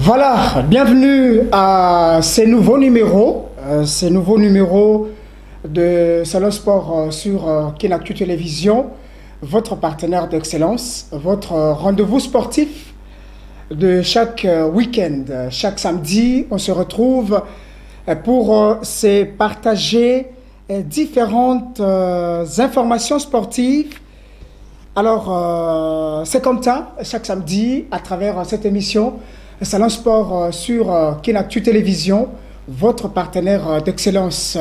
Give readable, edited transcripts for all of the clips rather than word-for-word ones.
Voilà, bienvenue à ces nouveaux numéros, de Salon Sport sur Kinactu Télévision, votre partenaire d'excellence, votre rendez-vous sportif de chaque week-end. Chaque samedi, on se retrouve pour se partager différentes informations sportives. Alors, c'est comme ça, chaque samedi, à travers cette émission, Salon Sport sur Kinactu Télévision, votre partenaire d'excellence,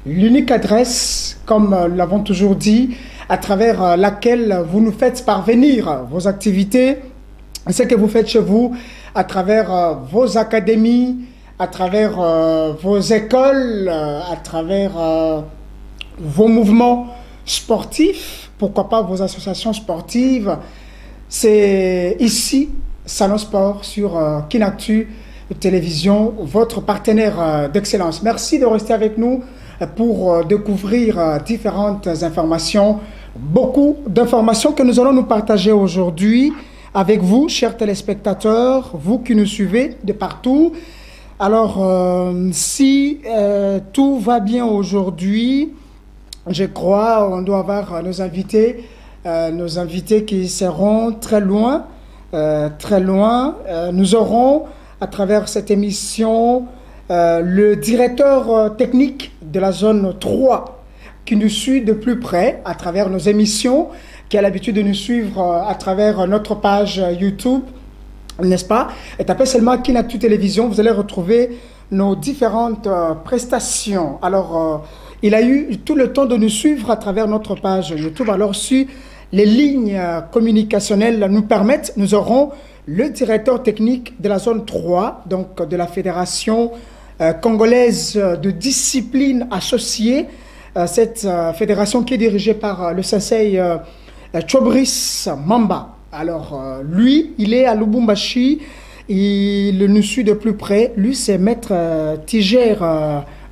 l'unique adresse, comme l'avons toujours dit, à travers laquelle vous nous faites parvenir vos activités, ce que vous faites chez vous, à travers vos académies, à travers vos écoles, à travers vos mouvements sportifs, pourquoi pas vos associations sportives. C'est ici, Salon Sport sur Kinactu Télévision, votre partenaire d'excellence. Merci de rester avec nous pour découvrir différentes informations, beaucoup d'informations que nous allons nous partager aujourd'hui avec vous, chers téléspectateurs, vous qui nous suivez de partout. Alors, si tout va bien aujourd'hui, je crois on doit avoir nos invités qui seront très loin. Nous aurons à travers cette émission le directeur technique de la zone 3 qui nous suit de plus près à travers nos émissions, qui a l'habitude de nous suivre à travers notre page YouTube, n'est-ce pas? Et tapez seulement Kinactu Télévision, vous allez retrouver nos différentes prestations. Alors, il a eu tout le temps de nous suivre à travers notre page YouTube. Alors, si les lignes communicationnelles nous permettent, nous aurons le directeur technique de la zone 3, donc de la Fédération congolaise de discipline associée, cette fédération qui est dirigée par le sensei Chobris Mamba. Alors, lui, il est à Lubumbashi, il nous suit de plus près. Lui, c'est Maître Tiger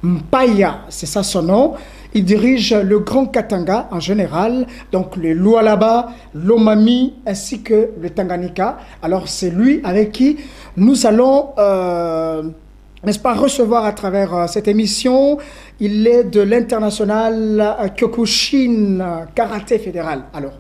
Mpaya, c'est ça son nom. Il dirige le Grand Katanga en général, donc le Lualaba, l'Omami ainsi que le Tanganyika. Alors c'est lui avec qui nous allons, n'est-ce pas, recevoir à travers cette émission. Il est de l'international Kyokushin Karaté Fédéral. Alors,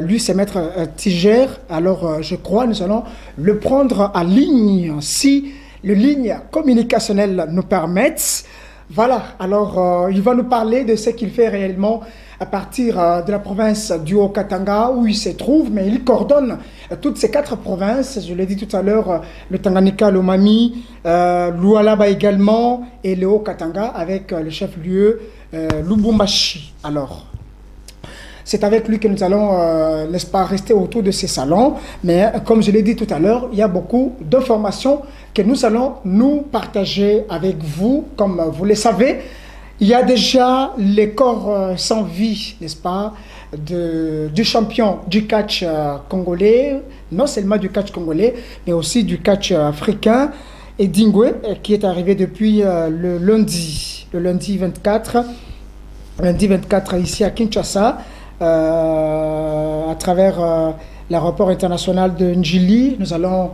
lui c'est Maître Tiger. Alors je crois nous allons le prendre en ligne si les lignes communicationnelles nous permettent. Voilà, alors il va nous parler de ce qu'il fait réellement à partir de la province du Haut-Katanga où il se trouve, mais il coordonne toutes ces 4 provinces, je l'ai dit tout à l'heure, le Tanganyika, l'Omami, Lualaba également, et le Haut-Katanga avec le chef-lieu Lubumbashi. Alors, c'est avec lui que nous allons, n'est-ce pas, rester autour de ces salons. Mais comme je l'ai dit tout à l'heure, il y a beaucoup d'informations que nous allons nous partager avec vous. Comme vous le savez, il y a déjà les corps sans vie, n'est-ce pas, du champion du catch congolais, non seulement du catch congolais, mais aussi du catch africain, Edingwe, qui est arrivé depuis le lundi 24 ici à Kinshasa. À travers l'aéroport international de Njili, nous allons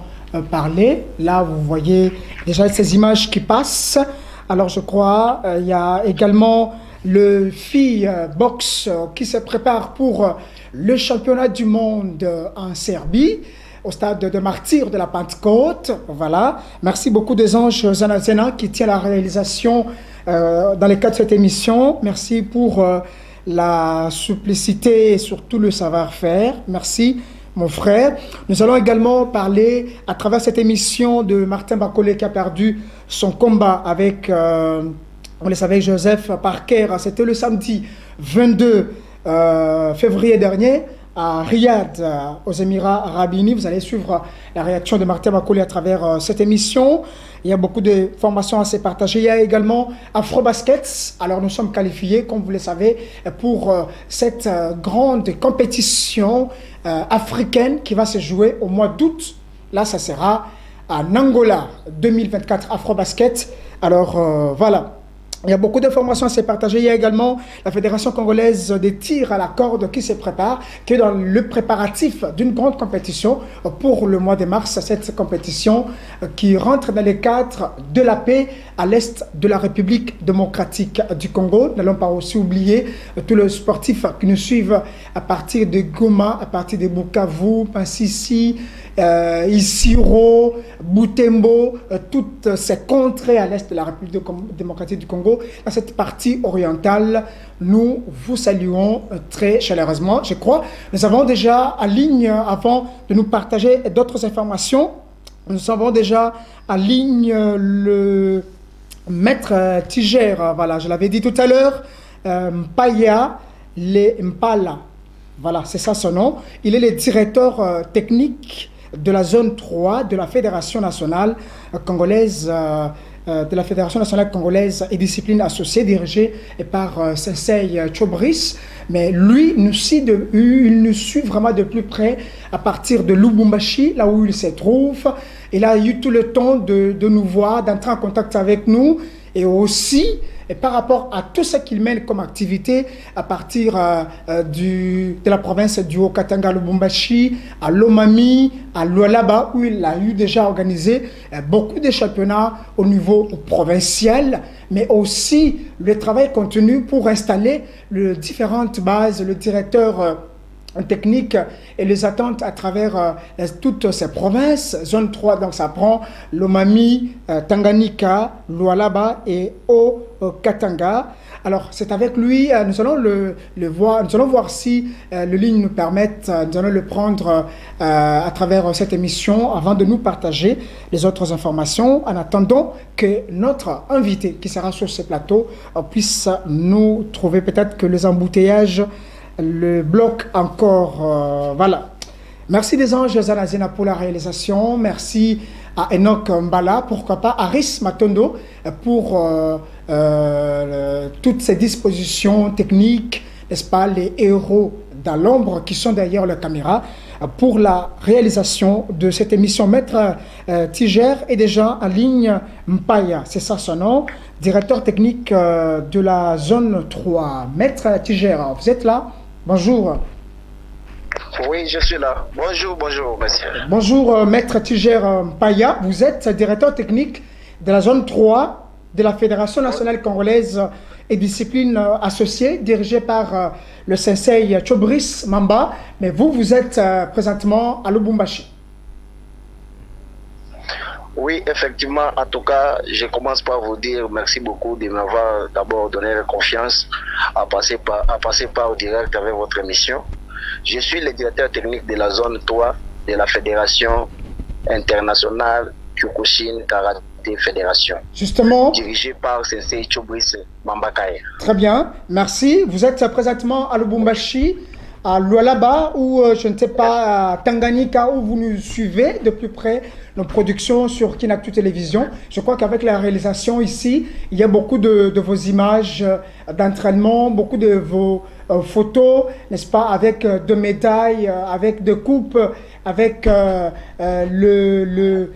parler. Là, vous voyez déjà ces images qui passent. Alors, je crois, il y a également le FI Box qui se prépare pour le championnat du monde en Serbie, au stade de Martyrs de la Pentecôte. Voilà. Merci beaucoup des Anges Zanazena qui tient la réalisation dans le cadre de cette émission. Merci pour la simplicité et surtout le savoir-faire. Merci, mon frère. Nous allons également parler à travers cette émission de Martin Bakolé qui a perdu son combat avec, on le savait, Joseph Parker. C'était le samedi 22 février dernier à Riyad, aux Émirats Arabes Unis. Vous allez suivre la réaction de Martin Bakolé à travers cette émission. Il y a beaucoup de formations à se partager. Il y a également Afrobasket. Alors nous sommes qualifiés, comme vous le savez, pour cette grande compétition africaine qui va se jouer au mois d'août. Là, ça sera en Angola 2024 Afrobasket. Alors voilà. Il y a beaucoup d'informations à se partager. Il y a également la Fédération congolaise des tirs à la corde qui se prépare, qui est dans le préparatif d'une grande compétition pour le mois de mars. Cette compétition qui rentre dans les cadres de la paix à l'est de la République démocratique du Congo. N'allons pas aussi oublier tous les sportifs qui nous suivent à partir de Goma, à partir de Bukavu, Pansissi, Isiro, Butembo, toutes ces contrées à l'est de la République démocratique du Congo. Dans cette partie orientale, nous vous saluons très chaleureusement. Je crois, nous avons déjà en ligne, avant de nous partager d'autres informations, nous avons déjà en ligne le maître Tiger, voilà, je l'avais dit tout à l'heure, Mpaya Mpala, voilà, c'est ça son nom. Il est le directeur technique de la zone 3 de la Fédération nationale congolaise et discipline associée dirigée par Sensei Chobris. Mais lui, il nous suit vraiment de plus près à partir de Lubumbashi, là où il se trouve. Il a eu tout le temps de nous voir, d'entrer en contact avec nous et aussi et par rapport à tout ce qu'il mène comme activité à partir de la province du Haut-Katanga, Lubumbashi, à Lomami, à Lualaba, où il a eu déjà organisé beaucoup de championnats au niveau provincial, mais aussi le travail continu pour installer les différentes bases, le directeur technique et les attentes à travers toutes ces provinces. Zone 3, donc ça prend Lomami, Tanganyika, Lualaba et Haut-Katanga. Alors c'est avec lui, nous allons le voir, nous allons voir si les lignes nous permettent, nous allons le prendre à travers cette émission avant de nous partager les autres informations, en attendant que notre invité qui sera sur ce plateau puisse nous trouver. Peut-être que les embouteillages le bloc encore. Voilà. Merci des anges Zanazena pour la réalisation. Merci à Enoch Mbala, pourquoi pas Aris Matondo pour toutes ces dispositions techniques, n'est-ce pas, les héros dans l'ombre qui sont derrière la caméra pour la réalisation de cette émission. Maître Tiger est déjà en ligne. Mpaya, c'est ça son nom, directeur technique de la zone 3. Maître Tiger, vous êtes là? Bonjour. Oui, je suis là. Bonjour, bonjour, monsieur. Bonjour, Maître Tiger Mpaya. Vous êtes directeur technique de la zone 3 de la Fédération nationale congolaise et discipline associée, dirigée par le sensei Chobris Mamba. Mais vous êtes présentement à Lubumbashi. Oui, effectivement. En tout cas, je commence par vous dire merci beaucoup de m'avoir d'abord donné la confiance à passer par au direct avec votre émission. Je suis le directeur technique de la zone 3 de la Fédération internationale Kyokushin Karaté Fédération. Justement. Dirigée par Sensei Chobris Mambakaye. Très bien, merci. Vous êtes présentement à Lubumbashi, à Lualaba, ou je ne sais pas, à Tanganyika, où vous nous suivez de plus près nos productions sur Kinactu Télévision. Je crois qu'avec la réalisation ici, il y a beaucoup de vos images d'entraînement, beaucoup de vos photos, n'est-ce pas, avec de médailles, avec de coupes, avec les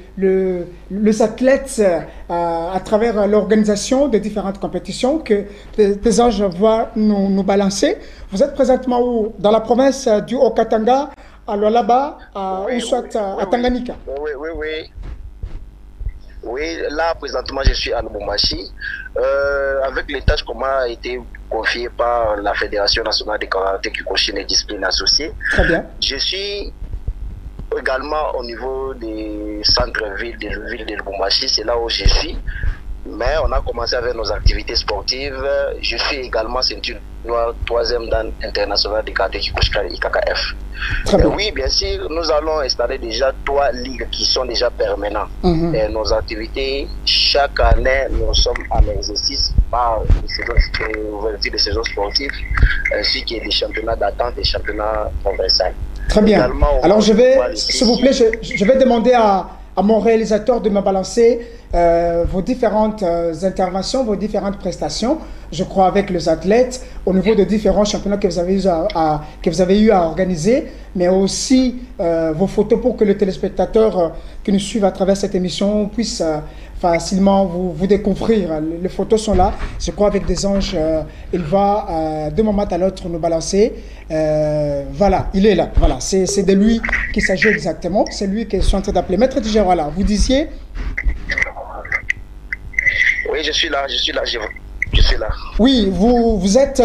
athlètes à travers l'organisation de différentes compétitions que des anges voient nous balancer. Vous êtes présentement où? Dans la province du Haut-Katanga, à Lualaba, ou soit à Tanganyika? Oui, là présentement je suis à Lubumbashi avec les tâches qu'on m'a été confiées par la Fédération nationale de karaté Kyokushin et discipline associée. Très bien. Je suis également au niveau des centres-villes de ville de Lubumbashi, c'est là où je suis. Mais on a commencé avec nos activités sportives. Je suis également ceinture noire 3e dan international de karaté Kyokushin IKKF. Oui, bien sûr, nous allons installer déjà 3 ligues qui sont déjà permanentes. Et nos activités, chaque année, nous sommes en exercice par l'ouverture des saisons sportives, ainsi que des championnats d'attente et des championnats provinciaux. Très bien. Également, alors je vais, s'il vous plaît, je vais demander à mon réalisateur de me balancer vos différentes interventions, vos différentes prestations, je crois, avec les athlètes, au niveau de différents championnats que vous avez eu à organiser, mais aussi vos photos pour que les téléspectateurs qui nous suivent à travers cette émission puissent facilement vous découvrir. Les photos sont là, je crois, avec des anges. Il va d'un moment à l'autre nous balancer. Voilà, il est là. Voilà, c'est de lui qu'il s'agit exactement. C'est lui que je suis en train d'appeler. Maître Tiger, voilà, vous disiez? Oui, je suis là. Je suis là. Oui, vous êtes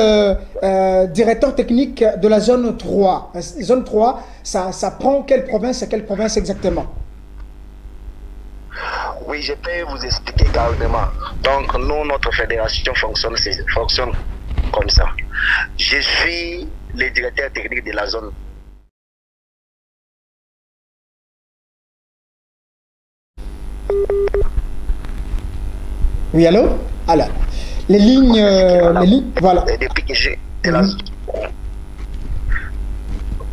directeur technique de la zone 3. Zone 3, ça prend quelle province et quelle province exactement? Oui, je peux vous expliquer carrément. Donc, nous, notre fédération fonctionne comme ça. Je suis le directeur technique de la zone. Oui, allô? Alors, les lignes, voilà. Et depuis que j'ai...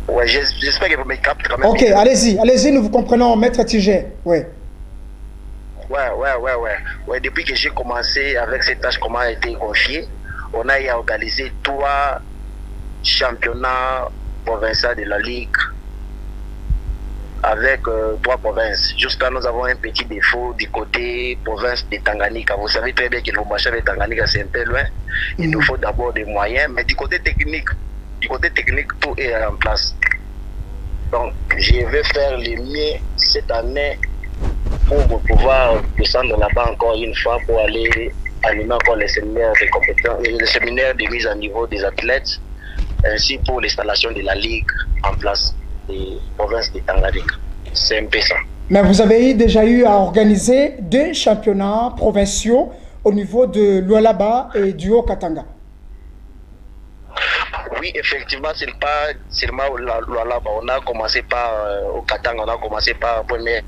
Ouais, j'espère que vous me captez quand même. Ok, allez-y, nous vous comprenons, Maître Tiger. Oui. Ouais, depuis que j'ai commencé avec cette tâche, comment a été confiée, on a organisé 3 championnats provinciaux de la Ligue avec 3 provinces. Jusqu'à nous avons un petit défaut du côté province de Tanganyika. Vous savez très bien que le marché de Tanganyika, c'est un peu loin. Il nous faut d'abord des moyens, mais du côté technique, tout est en place. Donc, je vais faire le mieux cette année pour pouvoir descendre là-bas encore une fois pour aller animer encore les séminaires de compétences, les séminaires de mise à niveau des athlètes, ainsi pour l'installation de la Ligue en place des provinces de Tanganyika. C'est un peu ça. Mais vous avez déjà eu à organiser 2 championnats provinciaux au niveau de Lualaba et du Haut-Katanga. Oui, effectivement, ce n'est pas seulement Lualaba. On a commencé par au Katanga, on a commencé par première.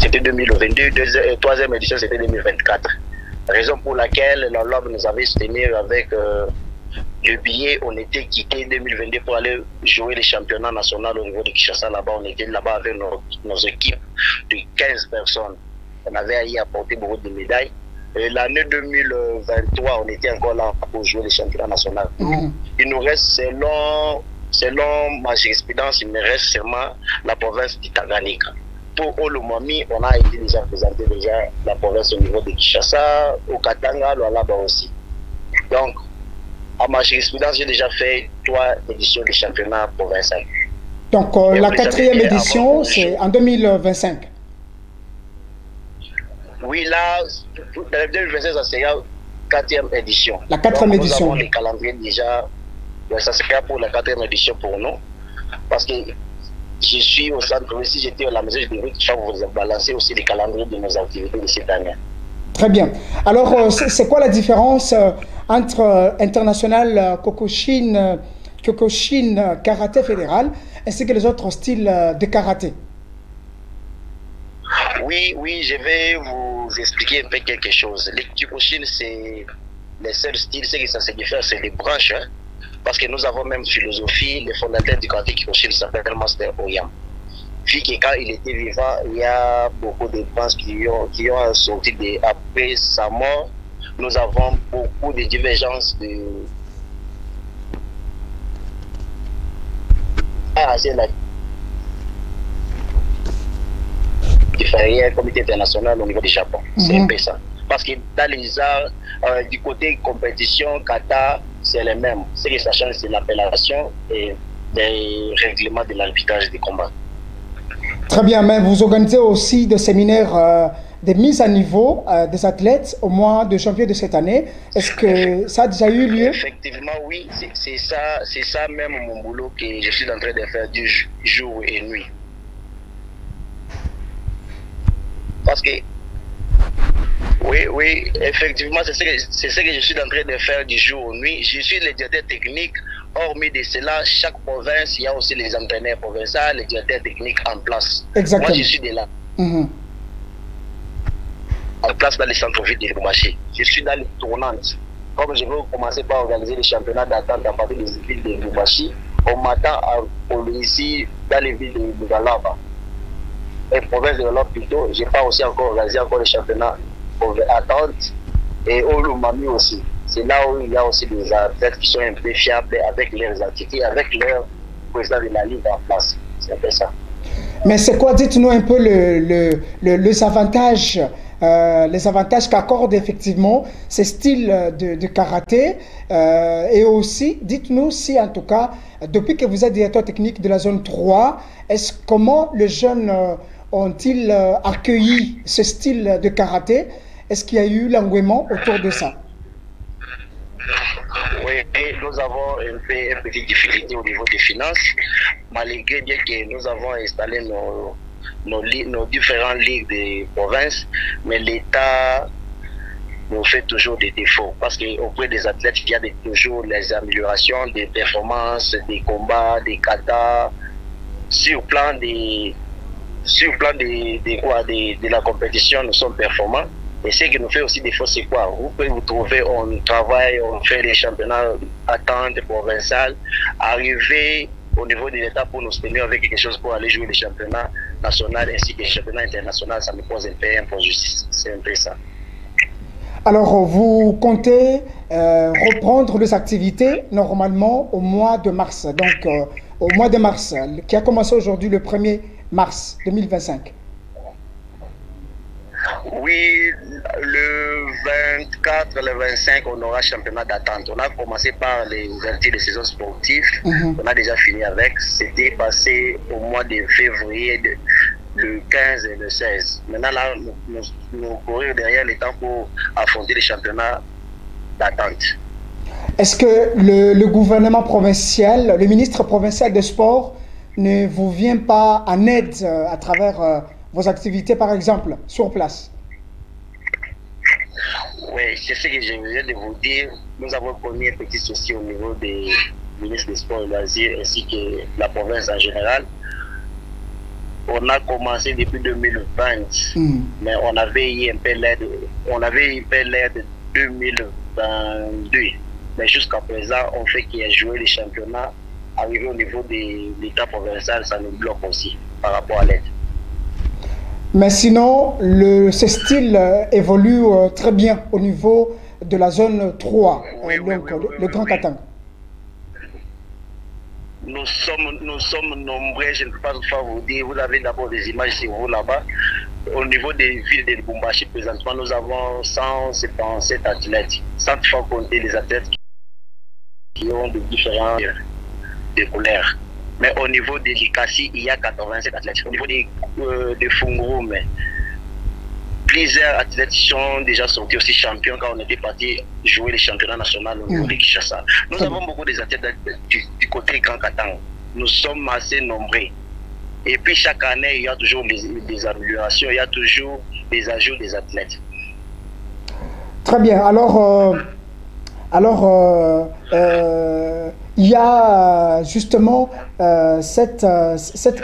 C'était 2022, 3e édition c'était 2024. Raison pour laquelle la LOB nous avait soutenu avec le billet. On était quitté 2022 pour aller jouer les championnats nationaux au niveau de Kinshasa. Là-bas, on était là-bas avec nos équipes de 15 personnes. On avait à y apporter beaucoup de médailles. L'année 2023, on était encore là pour jouer les championnats nationaux. Il nous reste, selon ma jurisprudence, il me reste seulement la province du Tanganyika. Pour Olomami, on a été déjà présenté la province au niveau de Kinshasa, au Katanga, là-bas aussi. Donc, à ma jurisprudence, j'ai déjà fait 3 éditions de championnat provincial. Donc, la 4e édition, c'est en 2025. Oui, là, 2025, ça sera 4e édition. La 4e édition. Nous avons les calendriers déjà, ça sera pour la 4e édition pour nous. Parce que je suis au centre, si j'étais à la maison, je devrais vous balancer aussi les calendriers de nos activités de cette année. Très bien. Alors, c'est quoi la différence entre International Kyokushin Karaté Fédéral ainsi que les autres styles de karaté? Oui, je vais vous expliquer un peu quelque chose. Les Kyokushin, c'est les seuls styles, ce que ça se diffère, c'est les branches. Hein? Parce que nous avons même philosophie, le fondateur du karaté Kyokushin s'appelle Master Oyama. Puis que quand il était vivant, il y a beaucoup de branches qui ont sorti après sa mort. Nous avons beaucoup de divergences il fallait un comité international au niveau du Japon. C'est un peu ça. Parce que dans les arts, du côté compétition, kata, c'est les mêmes. Ce que ça change, c'est l'appellation et les règlements de l'arbitrage des combats. Très bien, mais vous organisez aussi des séminaires de mise à niveau des athlètes au mois de janvier de cette année. Est-ce que ça a déjà eu lieu? Effectivement, oui. C'est ça même mon boulot que je suis en train de faire du jour et nuit. Parce que, oui, effectivement, c'est ce que je suis en train de faire du jour au nuit. Je suis le directeur technique. Hormis de cela, chaque province, il y a aussi les entraîneurs provinciaux, les directeurs techniques en place. Exactement. Moi, je suis de là. En place dans les centres-villes de Lubumbashi. Je suis dans les tournantes. Comme je veux commencer par organiser les championnats d'attente à partir des villes de Lubumbashi, on m'attend ici dans les villes de Lugalaba. province de l'Europe plutôt. J'ai pas aussi encore organisé encore les championnats à Tente et au Lumami aussi. C'est là où il y a aussi des athlètes qui sont un peu fiables avec leurs activités, avec leur président de la Ligue en place. C'est un peu ça. Mais c'est quoi, dites-nous un peu les avantages qu'accorde effectivement ce style de karaté. Et aussi, dites-nous si en tout cas, depuis que vous êtes directeur technique de la zone 3, comment les jeunes ont-ils accueilli ce style de karaté? Est-ce qu'il y a eu l'engouement autour de ça? Oui, et nous avons une petite difficulté au niveau des finances, malgré bien que nous avons installé nos différentes ligues de province, mais l'État nous fait toujours des défauts parce qu'auprès des athlètes, il y a toujours les améliorations des performances, des combats, des katas, sur le plan de la compétition, nous sommes performants. Et ce qui nous fait aussi défaut, c'est quoi? Vous pouvez vous trouver, on travaille, on fait des championnats attentes provinciales, arriver au niveau de l'État pour nous tenir avec quelque chose pour aller jouer les championnats nationaux ainsi que les championnats internationaux, ça nous pose un peu injustice. C'est un peu ça. Alors, vous comptez reprendre les activités normalement au mois de mars. Donc, au mois de mars, qui a commencé aujourd'hui le 1er mars 2025. Oui, le 24, le 25, on aura championnat d'attente. On a commencé par les ouvertures de saison sportive. On a déjà fini avec. C'était passé au mois de février, le 15 et le 16. Maintenant, là, nous courir derrière les temps pour affronter les championnats d'attente. Est-ce que le gouvernement provincial, le ministre provincial des Sports ne vous vient pas en aide à travers vos activités, par exemple, sur place? Oui, c'est ce que je viens de vous dire. Nous avons connu un petit souci au niveau des ministres des Sports et loisirs ainsi que la province en général. On a commencé depuis 2020, mais on avait eu un peu l'aide. On avait eu l'aide 2022. Mais jusqu'à présent, on fait qu'il y a joué les championnats. Arrivé au niveau de l'État provincial, ça nous bloque aussi par rapport à l'aide. Mais sinon, ce style évolue très bien au niveau de la zone 3, le Grand Katanga. Nous sommes nombreux, je ne peux pas vous dire, vous avez d'abord des images sur vous là-bas. Au niveau des villes de Lubumbashi, présentement, nous avons 177 athlètes, sans fois compter les athlètes qui ont de différentes couleurs. Mais au niveau des Likasi, il y a 87 athlètes. Au niveau des Fungurum, plusieurs athlètes sont déjà sortis aussi champions quand on était parti jouer les championnats nationaux au niveau de Kinshasa. Nous avons beaucoup d'athlètes du côté Grand Katanga. Nous sommes assez nombreux. Et puis chaque année, il y a toujours des améliorations, il y a toujours des ajouts des athlètes. Très bien. Il y a justement cette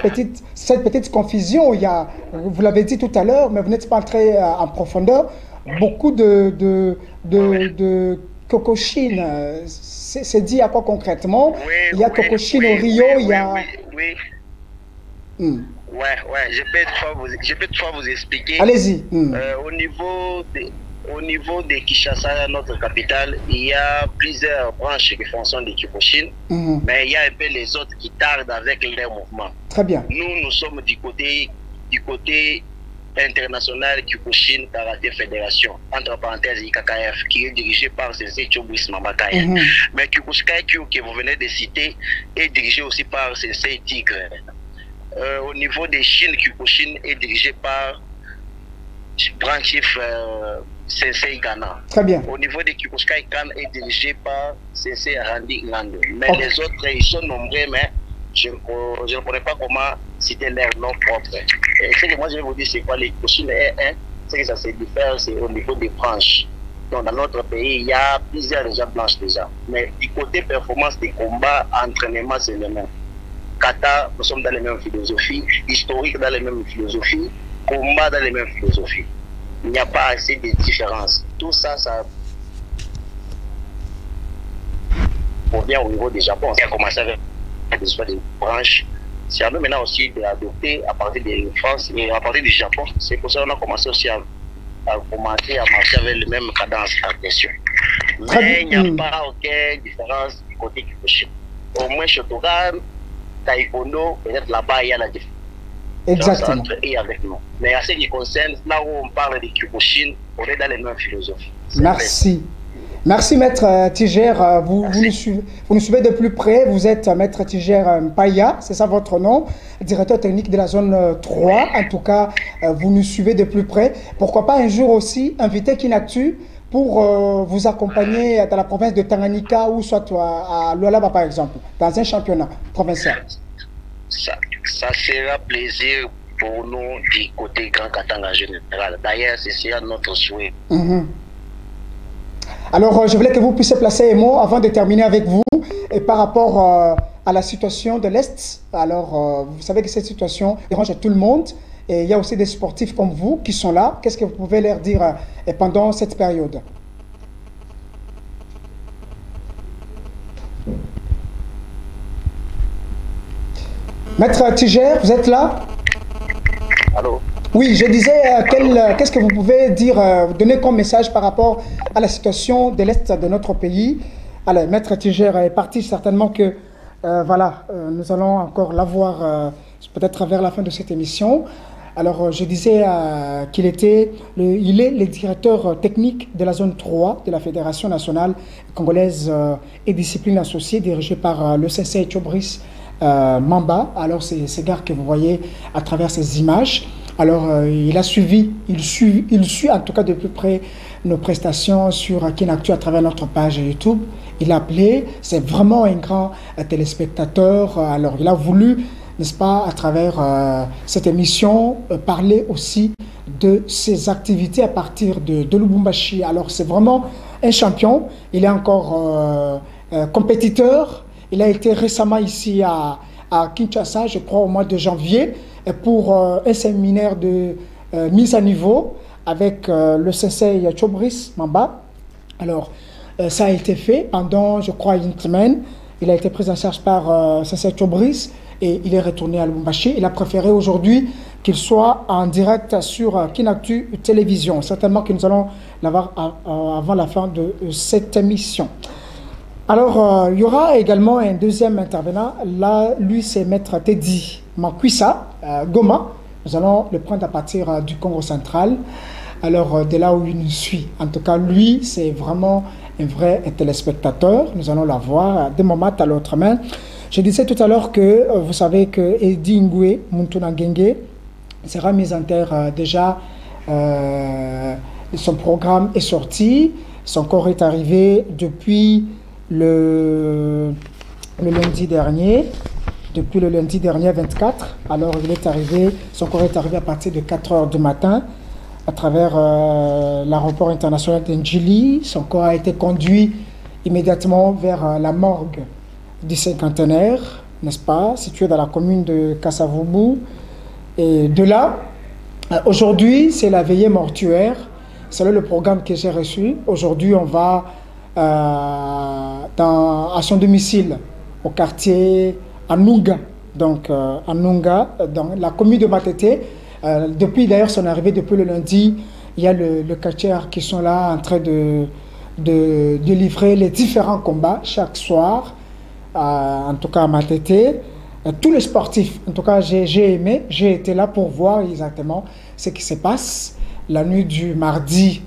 petite confusion. Vous l'avez dit tout à l'heure, mais vous n'êtes pas entré en profondeur. Beaucoup de Kokoshin. C'est dit à quoi concrètement? Il y a Kokoshin au Rio, il y a... Ouais, je peux toutefois vous expliquer. Allez-y. Au niveau de Kinshasa, notre capitale, il y a plusieurs branches qui fonctionnent de Kyokushin, mais il y a un peu les autres qui tardent avec leur mouvement. Très bien. Nous sommes du côté international Kyokushin Karaté Fédération, entre parenthèses IKKF, qui est dirigé par Sensei Chobwis Mamakaya. Mais Kyokushin que vous venez de citer est dirigé aussi par Sensei Tigre. Au niveau des Chines, Kyokushin est dirigé par Grand Chief Sensei Ghana. Très bien. Au niveau de Kyokuskai Khan est dirigé par Sensei Randy Ngando. Mais les autres, ils sont nombreux, mais je ne connais pas comment citer leur nom propre. Et ce que moi je vais vous dire, c'est quoi les Kyokushin ce que ça se diffère, c'est au niveau des branches. Donc dans notre pays, il y a plusieurs déjà branches déjà. Mais du côté performance des combats, entraînement, c'est le même. Kata, nous sommes dans les mêmes philosophies, historique dans les mêmes philosophies, combat dans les mêmes philosophies. Il n'y a pas assez de différences. Tout ça, ça revient au niveau du Japon. On a commencé avec des branches c'est à nous maintenant aussi d'adopter à partir de France et à partir du Japon. C'est pour ça qu'on a commencé aussi à commencer à marcher avec les mêmes cadences en question. Mais il n'y a pas aucune différence du côté Kyokushin. Au moins, Shotokan, Taekwondo, peut-être là-bas, il y a la différence. Exactement. Entre et avec nous. Mais à ce qui concerne, là où on parle de Kyokushin, on est dans les mêmes philosophies. Merci. Merci, Maître Tiger. Vous nous suivez de plus près. Vous êtes Maître Tiger Mpaya, c'est ça votre nom, directeur technique de la zone 3. En tout cas, vous nous suivez de plus près. Pourquoi pas un jour aussi inviter Kinactu pour vous accompagner dans la province de Tanganyika ou soit à Lualaba, par exemple, dans un championnat provincial. Ça sera plaisir pour nous du côté Grand Katanga en général. D'ailleurs, c'est notre souhait. Alors, je voulais que vous puissiez placer un mot avant de terminer avec vous et par rapport à la situation de l'Est. Alors, vous savez que cette situation dérange tout le monde et il y a aussi des sportifs comme vous qui sont là. Qu'est-ce que vous pouvez leur dire pendant cette période? Maître Tiger, vous êtes là? Allô? Oui, je disais, qu'est-ce que vous pouvez dire, donner comme message par rapport à la situation de l'Est de notre pays? Allez, Maître Tiger est parti, certainement que, voilà, nous allons encore l'avoir peut-être vers la fin de cette émission. Alors, je disais qu'il est le directeur technique de la zone 3 de la Fédération nationale congolaise et discipline associée, dirigée par le sensei Chobris Mamba. Alors, c'est ces gars que vous voyez à travers ces images. Alors, il suit en tout cas de plus près nos prestations sur Kinactu à travers notre page YouTube. Il a appelé, c'est vraiment un grand téléspectateur. Alors, il a voulu, n'est-ce pas, à travers cette émission, parler aussi de ses activités à partir de Lubumbashi. Alors, c'est vraiment un champion. Il est encore compétiteur. Il a été récemment ici à Kinshasa, je crois au mois de janvier, pour un séminaire de mise à niveau avec le sensei Chobris Mamba. Alors, ça a été fait pendant, je crois, une semaine. Il a été pris en charge par sensei Chobris et il est retourné à Lubumbashi. Il a préféré aujourd'hui qu'il soit en direct sur Kinactu Télévision. Certainement que nous allons l'avoir avant la fin de cette émission. Alors, il y aura également un deuxième intervenant. Là, lui, c'est Maître Teddy Makwissa, Goma. Nous allons le prendre à partir du Congo central. Alors, de là où il nous suit. En tout cas, lui, c'est vraiment un vrai téléspectateur. Nous allons l'avoir d'un moment à l'autre main. Je disais tout à l'heure que vous savez que Eddie Ngwe Muntunangenge sera mis en terre déjà. Son programme est sorti. Son corps est arrivé depuis le lundi dernier. Depuis le lundi dernier 24. Alors, il est arrivé, son corps est arrivé à partir de 4 heures du matin à travers l'aéroport international d'Ndjili. Son corps a été conduit immédiatement vers la morgue du cinquantenaire, n'est-ce pas, située dans la commune de Kassavubu. Et de là, aujourd'hui, c'est la veillée mortuaire. C'est le programme que j'ai reçu. Aujourd'hui, on va à son domicile, au quartier Anunga, donc Anunga, dans la commune de Matete. Depuis d'ailleurs son arrivée, depuis le lundi, il y a le quartier qui sont là en train de livrer les différents combats chaque soir, en tout cas à Matete. Tous les sportifs, en tout cas j'ai aimé, j'ai été là pour voir exactement ce qui se passe. La nuit du mardi,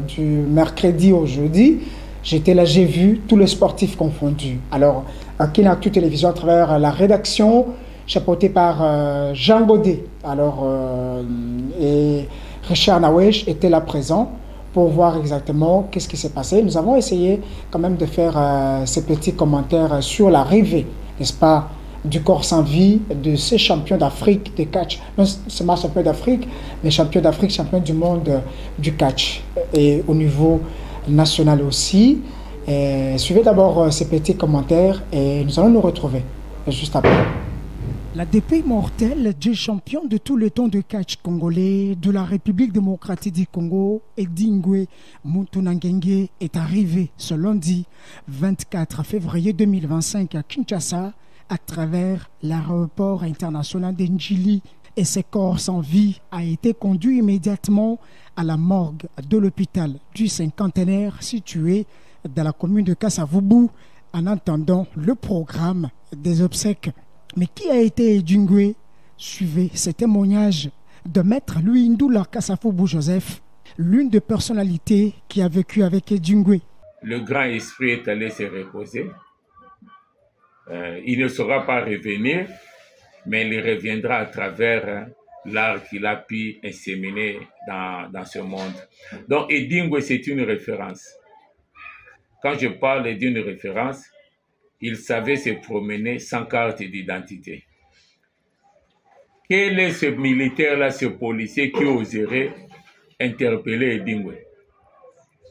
du mercredi au jeudi, j'étais là, j'ai vu tous les sportifs confondus. Alors, à Kinactu Télévision, à travers la rédaction, chapeautée par Jean Godet, alors, et Richard Nawesh était là présent pour voir exactement qu'est-ce qui s'est passé. Nous avons essayé quand même de faire ces petits commentaires sur l'arrivée, n'est-ce pas, du corps sans vie de ces champions d'Afrique de catch. Non seulement champions d'Afrique, mais champions d'Afrique, champions du monde du catch. Et au niveau national aussi. Suivez d'abord ces petits commentaires et nous allons nous retrouver juste après. La dépouille mortelle du champion de tout le temps de catch congolais de la République démocratique du Congo, Eddie Ngwe Muntunangenge, est arrivée ce lundi 24 février 2025 à Kinshasa à travers l'aéroport international d'Ndjili et ses corps sans vie a été conduit immédiatement à la morgue de l'hôpital du cinquantenaire situé dans la commune de Kasavubu en attendant le programme des obsèques. Mais qui a été Edingwe? Suivez ces témoignages de maître Louis Ndoula Kasavubu Joseph, l'une des personnalités qui a vécu avec Edingwe. Le grand esprit est allé se reposer. Il ne saura pas revenir, mais il reviendra à travers l'art qu'il a pu inséminer dans ce monde. Donc Edingwe, c'est une référence. Quand je parle d'une référence, il savait se promener sans carte d'identité. Quel est ce militaire-là, ce policier qui oserait interpeller Edingwe?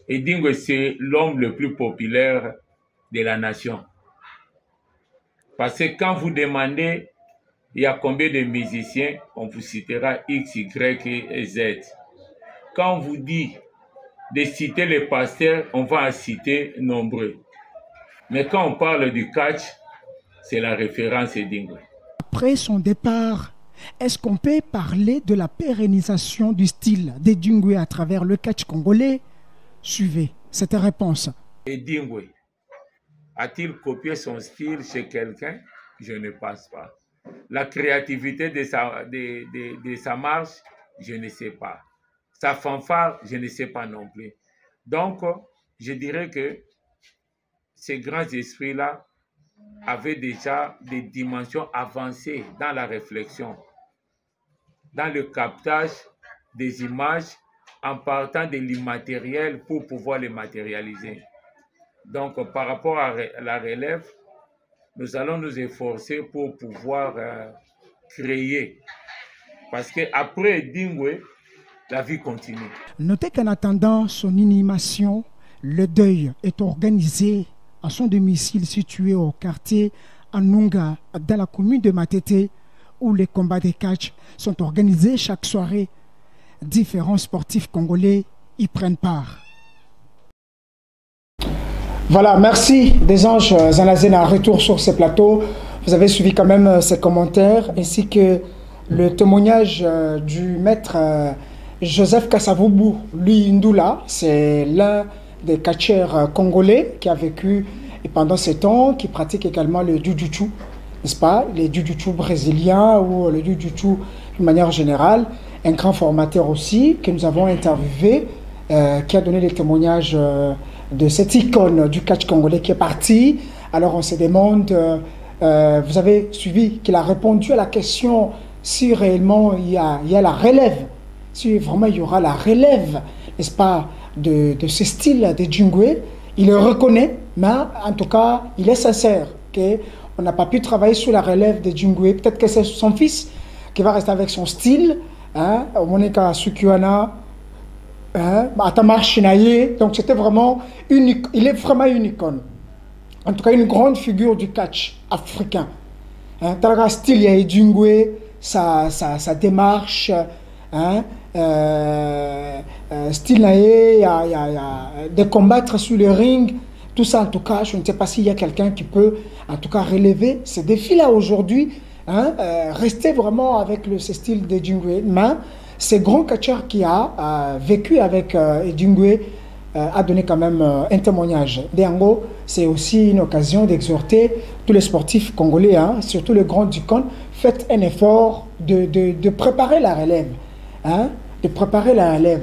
Edingwe, c'est l'homme le plus populaire de la nation. Parce que quand vous demandez il y a combien de musiciens, on vous citera X, Y et Z. Quand on vous dit de citer les pasteurs, on va en citer nombreux. Mais quand on parle du catch, c'est la référence Edingwe. Après son départ, est-ce qu'on peut parler de la pérennisation du style d'Edingwe à travers le catch congolais? Suivez cette réponse. Edingwe a-t-il copié son style chez quelqu'un? Je ne pense pas. La créativité de sa marche, je ne sais pas. Sa fanfare, je ne sais pas non plus. Donc, je dirais que ces grands esprits-là avaient déjà des dimensions avancées dans la réflexion, dans le captage des images en partant de l'immatériel pour pouvoir les matérialiser. Donc, par rapport à la relève, nous allons nous efforcer pour pouvoir créer. Parce qu'après Edingwe, la vie continue. Notez qu'en attendant son inhumation, le deuil est organisé à son domicile situé au quartier Anunga, dans la commune de Matete, où les combats de catch sont organisés chaque soirée. Différents sportifs congolais y prennent part. Voilà, merci des Anges Zanazen en retour sur ces plateaux. Vous avez suivi quand même ces commentaires ainsi que le témoignage du maître Joseph Kasavubu Ndoula. C'est l'un des catcheurs congolais qui a vécu pendant 7 ans, qui pratique également le jiu-jitsu, n'est-ce pas? Le jiu-jitsu brésilien ou le jiu-jitsu de manière générale. Un grand formateur aussi que nous avons interviewé, qui a donné des témoignages de cette icône du catch congolais qui est partie. Alors on se demande, vous avez suivi qu'il a répondu à la question si réellement il y a la relève, si vraiment il y aura la relève, n'est-ce pas, de ce style de Edingwe. Il le reconnaît, mais en tout cas, il est sincère qu'on n'a pas pu travailler sur la relève de Edingwe. Peut-être que c'est son fils qui va rester avec son style, hein, au Monika Sukiwana, donc c'était vraiment unique. Il est vraiment une icône. En tout cas, une grande figure du catch africain. Dans le style, il y a Edingwe, sa démarche, style, il y a de combattre sur le ring. Tout ça, en tout cas, je ne sais pas s'il y a quelqu'un qui peut, en tout cas, relever ces défis-là aujourd'hui. Rester vraiment avec ce style d'Edingwe. Mais ce grand catcheur qui a vécu avec Edingwe a donné quand même un témoignage. Déango, c'est aussi une occasion d'exhorter tous les sportifs congolais, surtout les grands icônes, faites un effort de préparer la relève. De préparer la relève.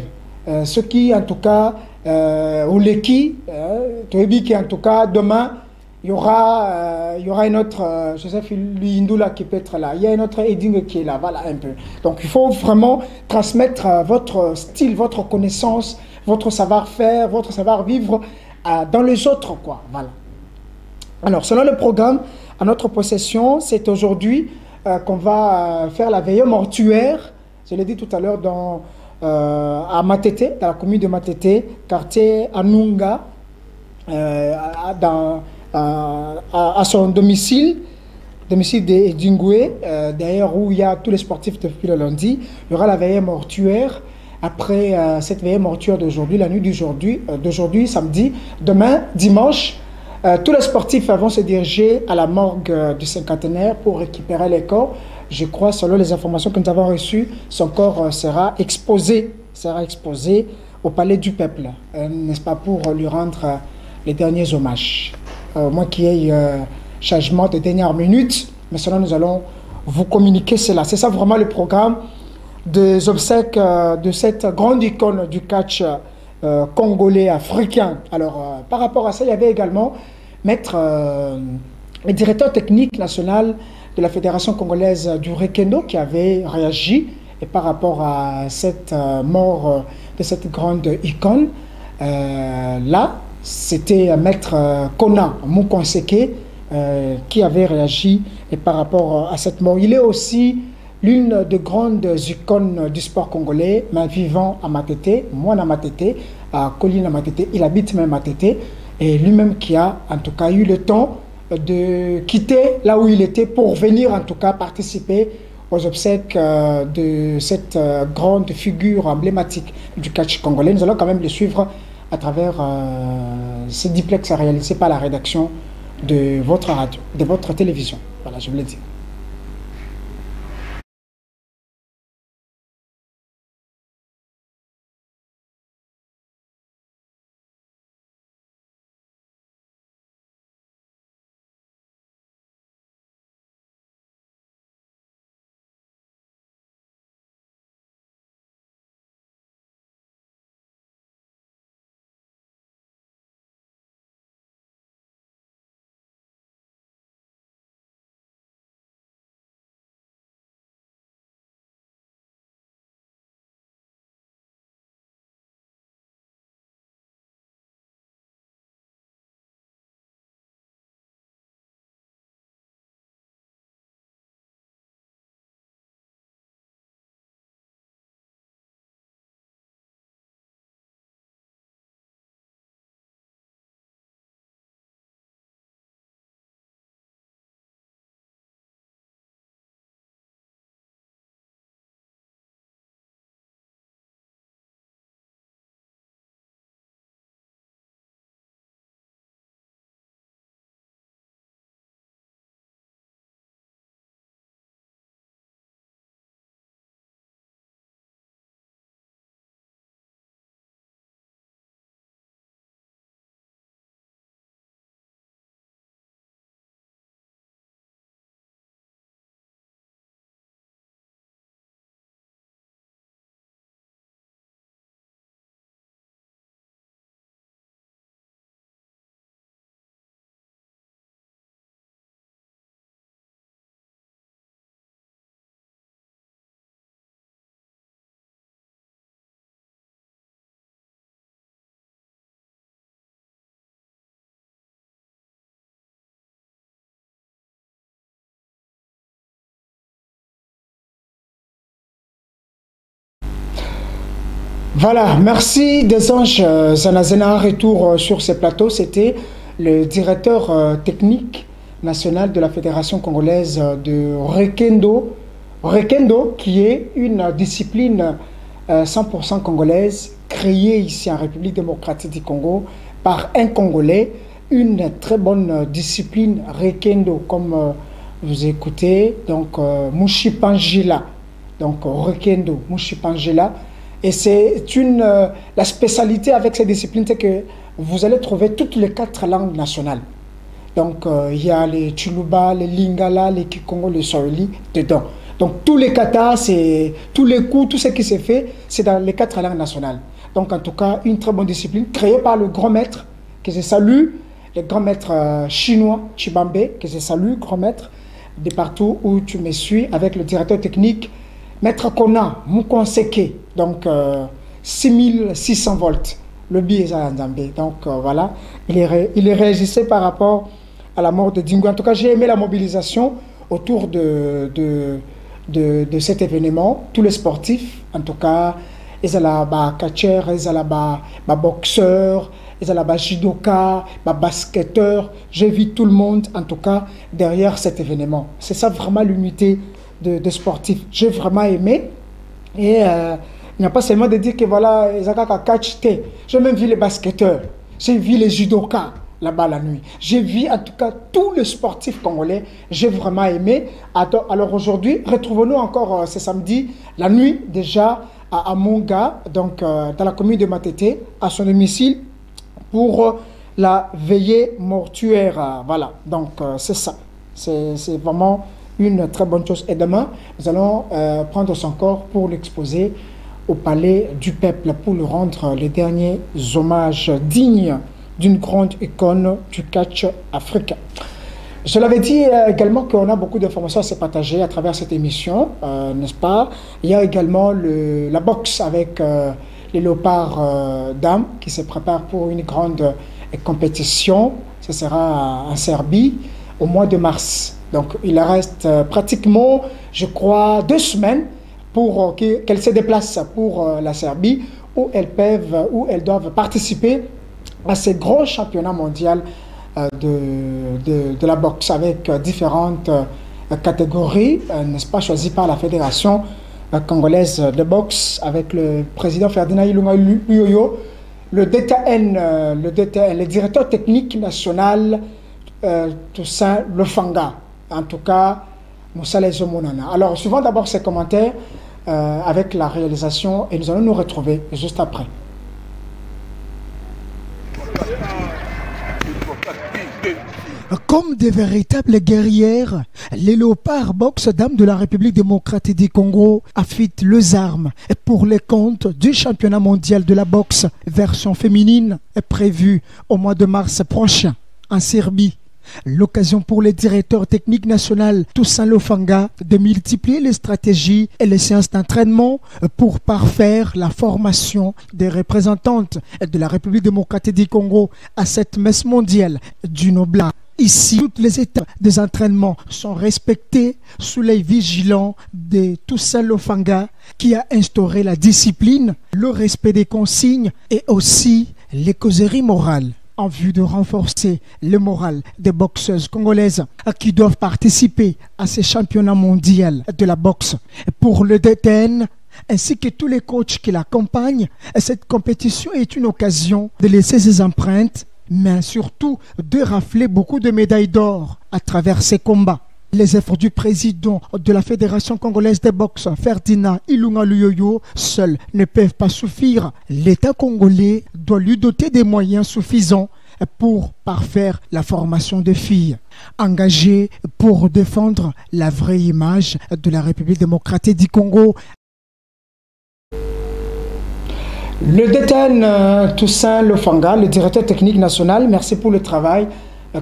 Ceux qui, en tout cas, ou les qui, en tout cas, demain, il y aura un autre Joseph Ndoula qui peut être là. Il y a un autre Edingwe qui est là. Voilà un peu. Donc il faut vraiment transmettre votre style, votre connaissance, votre savoir-faire, votre savoir-vivre dans les autres, quoi. Voilà. Alors selon le programme, à notre possession, c'est aujourd'hui qu'on va faire la veillée mortuaire. Je l'ai dit tout à l'heure à Matete, dans la commune de Matete, quartier Anunga, à son domicile d'Edingwe, d'ailleurs où il y a tous les sportifs depuis le lundi. Il y aura la veillée mortuaire. Après cette veillée mortuaire d'aujourd'hui, la nuit d'aujourd'hui, samedi, demain, dimanche, Tous les sportifs vont se diriger à la morgue du cinquantenaire pour récupérer les corps. Je crois, selon les informations que nous avons reçues, son corps sera exposé au Palais du Peuple, n'est-ce pas, pour lui rendre les derniers hommages. Au moins qu'il y ait changement de dernière minute, mais cela nous allons vous communiquer cela. C'est ça vraiment le programme des obsèques de cette grande icône du catch congolais, africain. Alors, par rapport à ça, il y avait également le directeur technique national de la Fédération congolaise du Rekendo qui avait réagi et par rapport à cette mort de cette grande icône. Là, c'était Maître Kona Mukonseke qui avait réagi et par rapport à cette mort. Il est aussi l'une des grandes icônes du sport congolais, mais vivant à Matete, moi à Matete, à Colline à Matete, il habite même à Matete, et lui-même qui a en tout cas eu le temps de quitter là où il était pour venir en tout cas participer aux obsèques de cette grande figure emblématique du catch congolais. Nous allons quand même le suivre à travers ce duplex réalisé par la rédaction de votre radio, de votre télévision. Voilà, je vous le dis. Voilà, merci des anges Zanazena. Retour sur ces plateaux, c'était le directeur technique national de la Fédération congolaise de Rekendo. Rekendo qui est une discipline 100% congolaise créée ici en République démocratique du Congo par un Congolais. Une très bonne discipline Rekendo, comme vous écoutez, donc Mushipangila, donc Rekendo, Mushipangila. Et c'est la spécialité avec ces disciplines, c'est que vous allez trouver toutes les 4 langues nationales. Donc, il y a les Tsholuba, les Lingala, les Kikongo, les Swahili dedans. Donc, tous les katas, tous les coups, tout ce qui s'est fait, c'est dans les 4 langues nationales. Donc, en tout cas, une très bonne discipline créée par le grand maître, que je salue, le grand maître chinois, Chibambe, que je salue, grand maître, de partout où tu me suis, avec le directeur technique, Maître Kona Mukonseke, donc 6600 volts, le billet Zambé. Donc voilà, il est réagissé par rapport à la mort de Dingo. En tout cas, j'ai aimé la mobilisation autour de cet événement. Tous les sportifs, en tout cas, ils ont catcher, ils ont boxeur, ils ont judoka, basketteur. J'ai vu tout le monde, en tout cas, derrière cet événement. C'est ça vraiment l'unité de sportifs. J'ai vraiment aimé. Et il n'y a pas seulement de dire que voilà, ils ont catch. J'ai même vu les basketteurs, j'ai vu les judokas. là-bas la nuit. J'ai vu en tout cas tous les sportifs congolais, j'ai vraiment aimé. Alors aujourd'hui, retrouvons-nous encore ce samedi, la nuit déjà à Monga, donc dans la commune de Matete, à son domicile, pour la veillée mortuaire. Voilà, donc c'est ça. C'est vraiment une très bonne chose. Et demain, nous allons prendre son corps pour l'exposer au palais du peuple, pour lui rendre les derniers hommages dignes d'une grande icône du catch africain. Je l'avais dit également qu'on a beaucoup d'informations à se partager à travers cette émission, n'est-ce pas? Il y a également la boxe avec les léopards dames qui se préparent pour une grande compétition. Ce sera en Serbie au mois de mars. Donc il reste pratiquement, je crois, 2 semaines pour qu'elles se déplacent pour la Serbie, où elles doivent participer à ces grands championnats mondiaux de la boxe avec différentes catégories, n'est-ce pas, choisies par la Fédération congolaise de boxe avec le président Ferdinand Ilunga Luyoyo, le DTN, le directeur technique national Toussaint Lofanga, en tout cas Moussa Lezomonana. Alors, suivons d'abord ces commentaires avec la réalisation et nous allons nous retrouver juste après. Comme des véritables guerrières, les léopards boxe dames de la République démocratique du Congo affûtent les armes pour les comptes du championnat mondial de la boxe version féminine prévu au mois de mars prochain en Serbie. L'occasion pour le directeur technique national Toussaint Lofanga de multiplier les stratégies et les séances d'entraînement pour parfaire la formation des représentantes de la République démocratique du Congo à cette messe mondiale du Noblat. Ici, toutes les étapes des entraînements sont respectées sous l'œil vigilant de Toussaint Lofanga qui a instauré la discipline, le respect des consignes et aussi les causeries morales, en vue de renforcer le moral des boxeuses congolaises qui doivent participer à ces championnats mondiaux de la boxe. Pour le DTN, ainsi que tous les coachs qui l'accompagnent, cette compétition est une occasion de laisser ses empreintes, mais surtout de rafler beaucoup de médailles d'or à travers ces combats. Les efforts du président de la Fédération congolaise de boxe, Ferdinand Ilunga Luyoyo, seuls ne peuvent pas suffire. L'État congolais doit lui doter des moyens suffisants pour parfaire la formation des filles, engagées pour défendre la vraie image de la République démocratique du Congo. Le DTN Toussaint Lofanga, le directeur technique national, merci pour le travail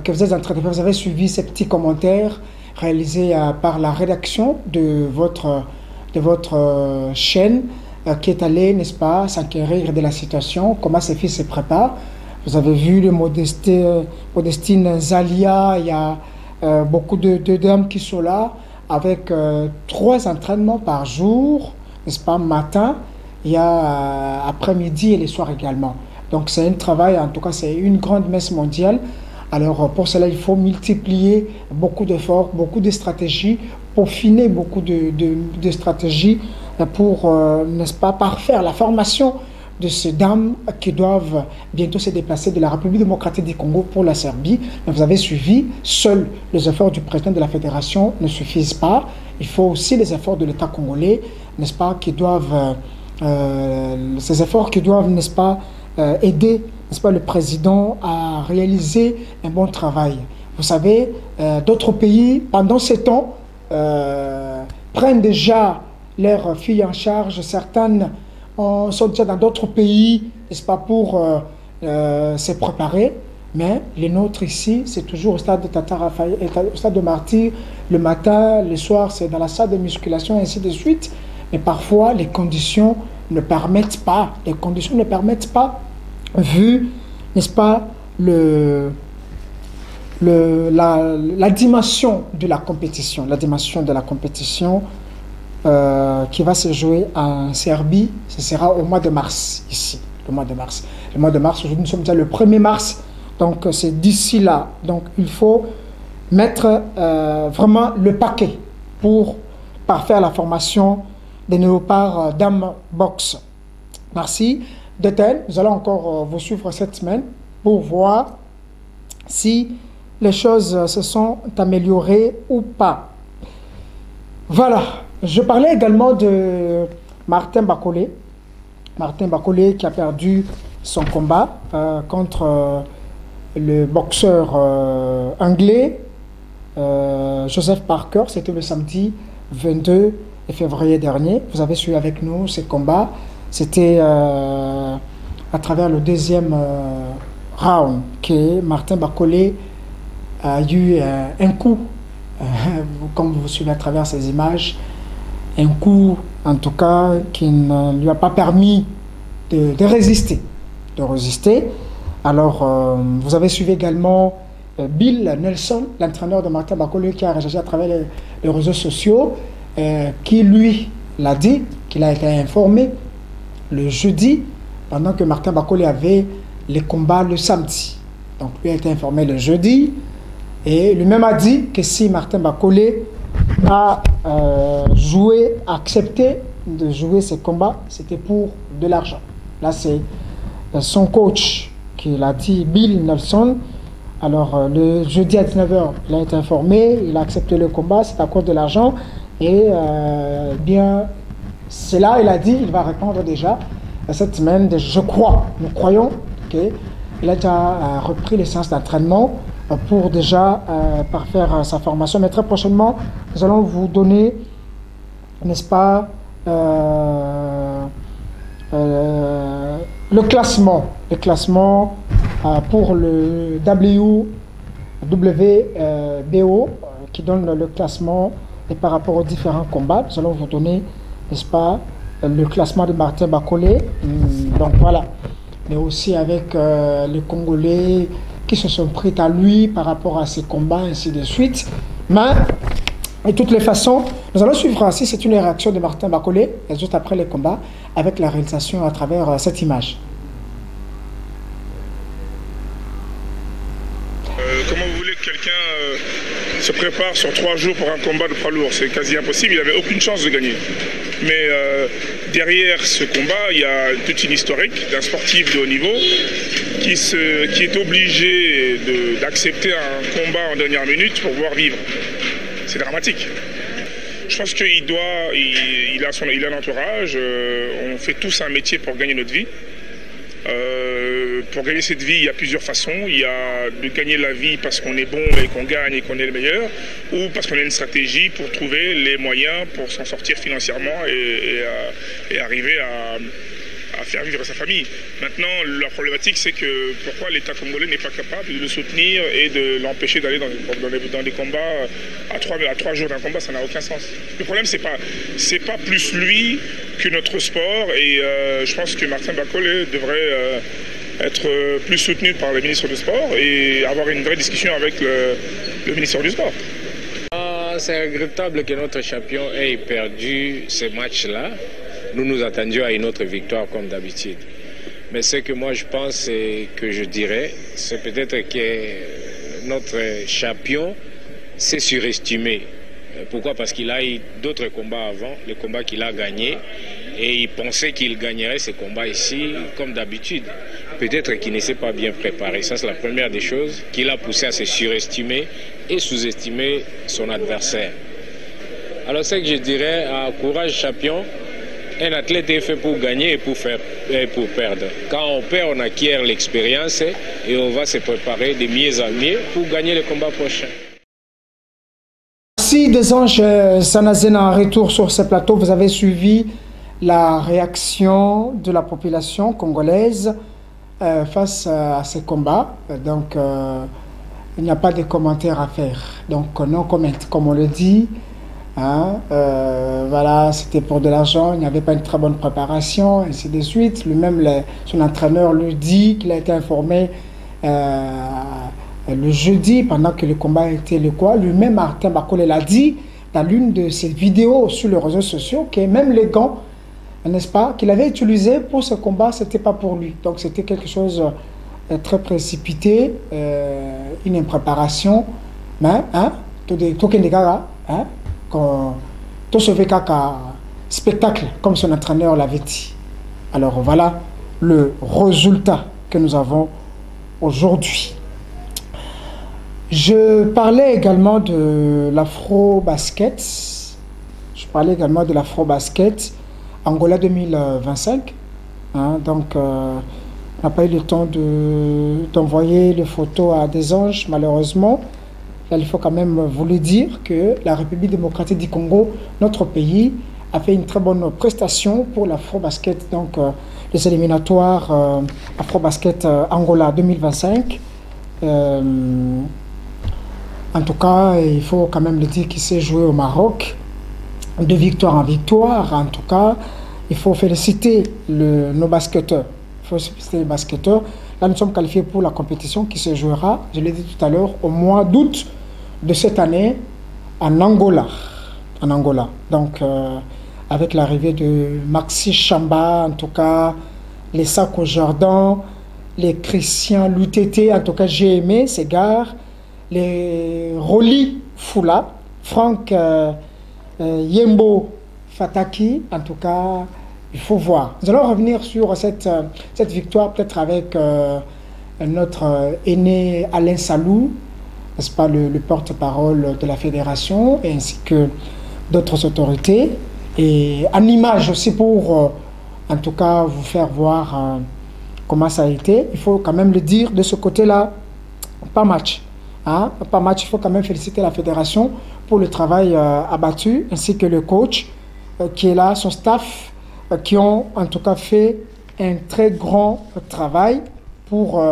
que vous êtes en train de faire. Vous avez suivi ces petits commentaires réalisés par la rédaction de votre chaîne qui est allée, n'est-ce pas, s'enquérir de la situation, comment ces filles se préparent. Vous avez vu le Modestine Zalia, il y a beaucoup de dames qui sont là avec 3 entraînements par jour, n'est-ce pas, matin. Il y a après-midi et les soirs également. Donc c'est un travail, en tout cas c'est une grande messe mondiale. Alors pour cela, il faut multiplier beaucoup d'efforts, beaucoup de stratégies, peaufiner beaucoup de stratégies pour, n'est-ce pas, parfaire la formation de ces dames qui doivent bientôt se déplacer de la République démocratique du Congo pour la Serbie. Mais vous avez suivi, seuls les efforts du président de la fédération ne suffisent pas. Il faut aussi les efforts de l'État congolais, n'est-ce pas, qui doivent... ces efforts qui doivent, n'est-ce pas, aider, n'est-ce pas, le président à réaliser un bon travail. Vous savez, d'autres pays, pendant ces temps, prennent déjà leurs filles en charge. Certaines sont déjà dans d'autres pays, n'est-ce pas, pour se préparer. Mais les nôtres ici, c'est toujours au stade de Tata Raphaël, au stade de Martyr, le matin, le soir, c'est dans la salle de musculation, et ainsi de suite. Mais parfois, les conditions ne permettent pas. Les conditions ne permettent pas, vu, n'est-ce pas, la dimension de la compétition. La dimension de la compétition qui va se jouer en Serbie, ce sera au mois de mars, ici. Le mois de mars. Le mois de mars, aujourd'hui, nous sommes déjà le 1er mars. Donc, c'est d'ici là. Donc, il faut mettre vraiment le paquet pour parfaire la formation des léopards dames boxe. Merci. DTN, nous allons encore vous suivre cette semaine pour voir si les choses se sont améliorées ou pas. Voilà, je parlais également de Martin Bakolé. Martin Bakolé qui a perdu son combat contre le boxeur anglais Joseph Parker. C'était le samedi 22 février dernier. Vous avez suivi avec nous ces combats. C'était à travers le deuxième round que Martin Bakolé a eu un coup, comme vous suivez à travers ces images, un coup en tout cas qui ne lui a pas permis de résister. Alors, vous avez suivi également Bill Nelson, l'entraîneur de Martin Bakolé, qui a réagi à travers les réseaux sociaux, qui lui l'a dit, qu'il a été informé le jeudi, pendant que Martin Bakolé avait les combats le samedi. Donc, lui a été informé le jeudi, et lui-même a dit que si Martin Bakolé a accepté de jouer ces combats, c'était pour de l'argent. Là, c'est son coach qui l'a dit, Bill Nelson. Alors, le jeudi à 19h, il a été informé, il a accepté le combat, c'est à cause de l'argent. Et bien, c'est là, il a dit, il va répondre déjà cette semaine, je crois, nous croyons qu'il a déjà repris les séances d'entraînement pour déjà parfaire sa formation. Mais très prochainement, nous allons vous donner, n'est-ce pas, le classement pour le WBO qui donne le classement et par rapport aux différents combats. Nous allons vous donner, n'est-ce pas, le classement de Martin Bakolé. Donc voilà. Mais aussi avec les Congolais qui se sont pris à lui par rapport à ses combats, ainsi de suite. Mais, de toutes les façons, nous allons suivre ainsi, c'est une réaction de Martin Bakolé, juste après les combats, avec la réalisation à travers cette image. Comment vous voulez que quelqu'un se prépare sur 3 jours pour un combat de poids lourd? C'est quasi impossible, il n'avait aucune chance de gagner. Mais derrière ce combat, il y a toute une historique d'un sportif de haut niveau qui est obligé d'accepter un combat en dernière minute pour pouvoir vivre. C'est dramatique. Je pense qu'il a un entourage, on fait tous un métier pour gagner notre vie. Pour gagner cette vie, il y a plusieurs façons. Il y a de gagner la vie parce qu'on est bon et qu'on gagne et qu'on est le meilleur, ou parce qu'on a une stratégie pour trouver les moyens pour s'en sortir financièrement et arriver à faire vivre sa famille. Maintenant, la problématique, c'est que pourquoi l'État congolais n'est pas capable de le soutenir et de l'empêcher d'aller dans des combats à 3 jours d'un combat, ça n'a aucun sens. Le problème, c'est pas plus lui que notre sport, et je pense que Martin Bakolé devrait être plus soutenu par le ministre du Sport et avoir une vraie discussion avec le ministère du Sport. C'est regrettable que notre champion ait perdu ce match-là. Nous nous attendions à une autre victoire comme d'habitude. Mais ce que moi je pense et que je dirais, c'est peut-être que notre champion s'est surestimé. Pourquoi? Parce qu'il a eu d'autres combats avant, le combat qu'il a gagné, et il pensait qu'il gagnerait ce combat ici comme d'habitude. Peut-être qu'il ne s'est pas bien préparé. Ça, c'est la première des choses qui l'a poussé à se surestimer et sous-estimer son adversaire. Alors, ce que je dirais, courage champion. Un athlète est fait pour gagner et pour perdre. Quand on perd, on acquiert l'expérience et on va se préparer de mieux en mieux pour gagner le combat prochain. Merci Desange Sanazena. En retour sur ce plateau, vous avez suivi la réaction de la population congolaise face à ces combats. Donc, il n'y a pas de commentaires à faire. Donc, non comment, comme on le dit. Hein, voilà, c'était pour de l'argent, il n'y avait pas une très bonne préparation, ainsi de suite. Lui-même, son entraîneur lui dit qu'il a été informé le jeudi, pendant que le combat était le quoi. Lui-même, Martin Bakolé l'a dit dans l'une de ses vidéos sur les réseaux sociaux, que même les gants, n'est-ce pas, qu'il avait utilisé pour ce combat, c'était pas pour lui. Donc c'était quelque chose très précipité, une impréparation, mais tout ce spectacle, comme son entraîneur l'avait dit. Alors voilà le résultat que nous avons aujourd'hui. Je parlais également de l'afro-basket. Je parlais également de l'afro-basket Angola 2025. Hein, donc, on n'a pas eu le temps d'envoyer les photos à des anges, malheureusement. Là, il faut quand même vous le dire que la République démocratique du Congo, notre pays, a fait une très bonne prestation pour l'afro-basket. Donc, les éliminatoires afro-basket Angola 2025. En tout cas, il faut quand même le dire qu'il s'est joué au Maroc, de victoire en victoire. En tout cas, il faut féliciter nos basketteurs. Il faut féliciter les basketteurs. Là, nous sommes qualifiés pour la compétition qui se jouera, je l'ai dit tout à l'heure, au mois d'août de cette année en Angola. En Angola. Donc, avec l'arrivée de Maxi Chamba, en tout cas, les Sako Jordan, les Christian Lutété, en tout cas, j'ai aimé ces gars. Les Roli Fula, Franck Yembo Fataki, en tout cas, il faut voir. Nous allons revenir sur cette victoire, peut-être avec notre aîné Alain Salou, n'est-ce pas, le porte-parole de la fédération, ainsi que d'autres autorités. Et en image aussi pour, en tout cas, vous faire voir comment ça a été. Il faut quand même le dire, de ce côté-là, pas match. Hein, pas match, il faut quand même féliciter la fédération pour le travail abattu, ainsi que le coach qui est là, son staff, qui ont en tout cas fait un très grand travail pour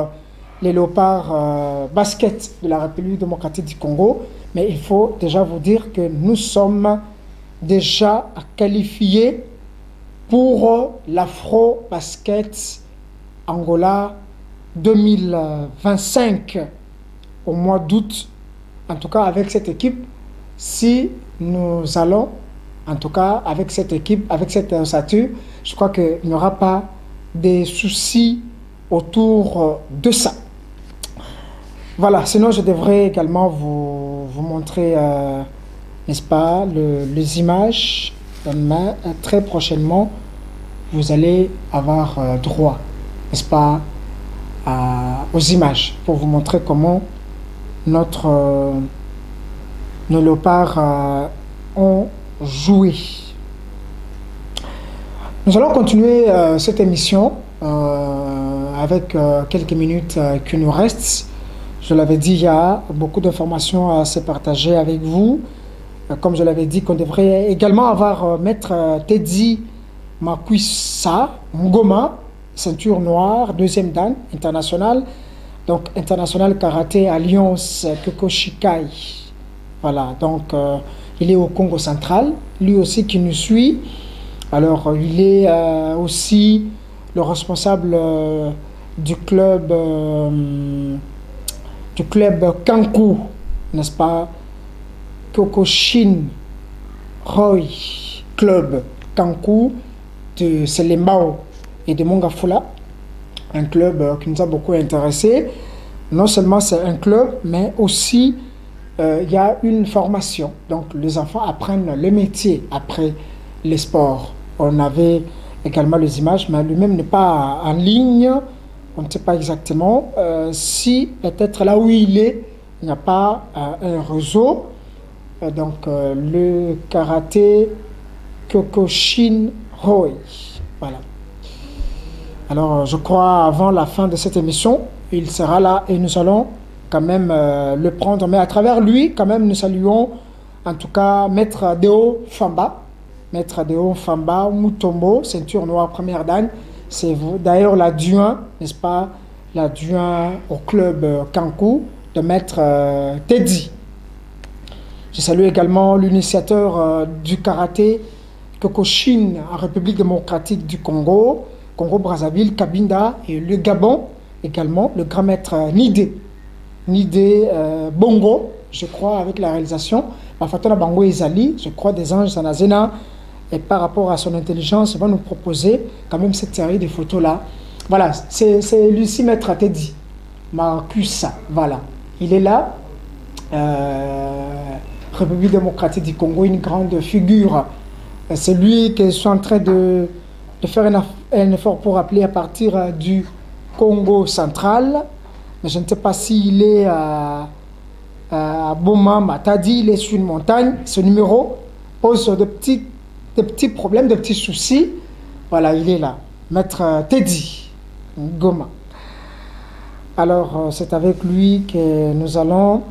les léopards basket de la République démocratique du Congo. Mais il faut déjà vous dire que nous sommes déjà qualifiés pour l'Afro-Basket Angola 2025 au mois d'août. En tout cas, avec cette équipe, si nous allons, en tout cas, avec cette équipe, avec cette ossature, je crois qu'il n'y aura pas de soucis autour de ça. Voilà, sinon je devrais également vous montrer, n'est-ce pas, les images. Mais très prochainement, vous allez avoir droit, n'est-ce pas, aux images pour vous montrer comment nos léopards ont joué. Nous allons continuer cette émission avec quelques minutes qui nous restent. Je l'avais dit, il y a beaucoup d'informations à se partager avec vous. Comme je l'avais dit, qu'on devrait également avoir maître Teddy Makwissa Ngoma, ceinture noire, deuxième dan international. Donc, International Karaté Alliance Kekoshikai. Voilà, donc il est au Congo central, lui aussi qui nous suit. Alors, il est aussi le responsable du club Kankou, n'est-ce pas? Kokoshin Roy Club Kankou de Selembao et de Mongafula. Un club qui nous a beaucoup intéressé. Non seulement c'est un club, mais aussi il y a une formation. Donc les enfants apprennent le métier après les sports. On avait également les images, mais lui-même n'est pas en ligne. On ne sait pas exactement si peut-être là où il est, il n'y a pas un réseau. Donc le karaté Kokoshin Roy. Voilà. Alors, je crois, avant la fin de cette émission, il sera là et nous allons quand même le prendre. Mais à travers lui, quand même, nous saluons, en tout cas, Maître Deo Famba. Maître Deo Famba Mutombo, ceinture noire première dan. C'est d'ailleurs l'adjoint, n'est-ce pas, l'adjoint au club Kankou de Maître Teddy. Je salue également l'initiateur du karaté Kokoshin en République démocratique du Congo. Congo-Brazzaville, Kabinda et le Gabon également, le grand maître Nidé Bongo, je crois, avec la réalisation. Mafatona Bango Ezali, je crois, des anges Sanazena, et par rapport à son intelligence, il va nous proposer quand même cette série de photos-là. Voilà, c'est Lucie Maître Teddy Makusa, voilà. Il est là, République démocratique du Congo, une grande figure. C'est lui qui est en train de faire un effort pour appeler à partir du Congo central. Mais je ne sais pas s'il est à Boma, Matadi, il est sur une montagne. Ce numéro pose de petits problèmes, de petits soucis. Voilà, il est là. Maître Teddy Goma. Alors, c'est avec lui que nous allons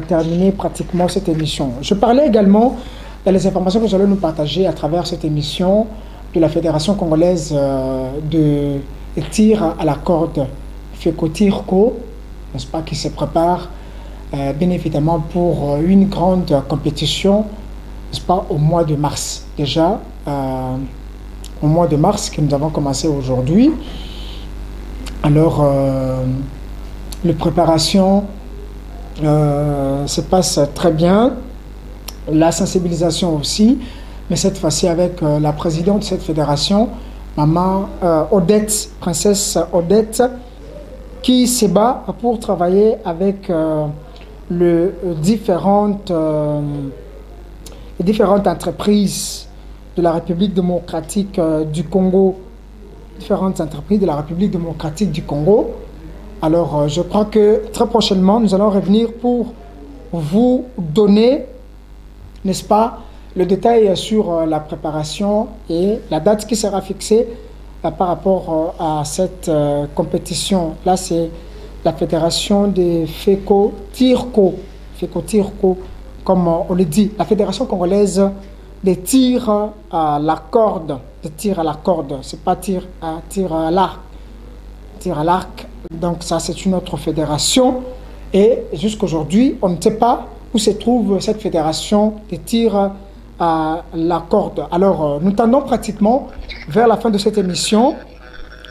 terminer pratiquement cette émission. Je parlais également des informations que nous allons nous partager à travers cette émission de la Fédération congolaise de tir à la corde, FECOTIRCO, n'est-ce pas, qui se prépare bien évidemment pour une grande compétition, n'est-ce pas, au mois de mars. Déjà, au mois de mars que nous avons commencé aujourd'hui. Alors, les préparations se passent très bien, la sensibilisation aussi, mais cette fois-ci avec la présidente de cette fédération, maman Odette, princesse Odette, qui se bat pour travailler avec les différentes entreprises de la République démocratique du Congo, différentes entreprises de la République démocratique du Congo. Alors, je crois que très prochainement, nous allons revenir pour vous donner, n'est-ce pas, le détail sur la préparation et la date qui sera fixée par rapport à cette compétition. Là, c'est la fédération des FECOTIRCO, comme on le dit, la fédération congolaise des tirs à la corde, des tirs à la corde, c'est pas tir à l'arc, tir à l'arc. Donc ça, c'est une autre fédération et jusqu'aujourd'hui, on ne sait pas où se trouve cette fédération des tirs à la corde. Alors, nous tendons pratiquement vers la fin de cette émission.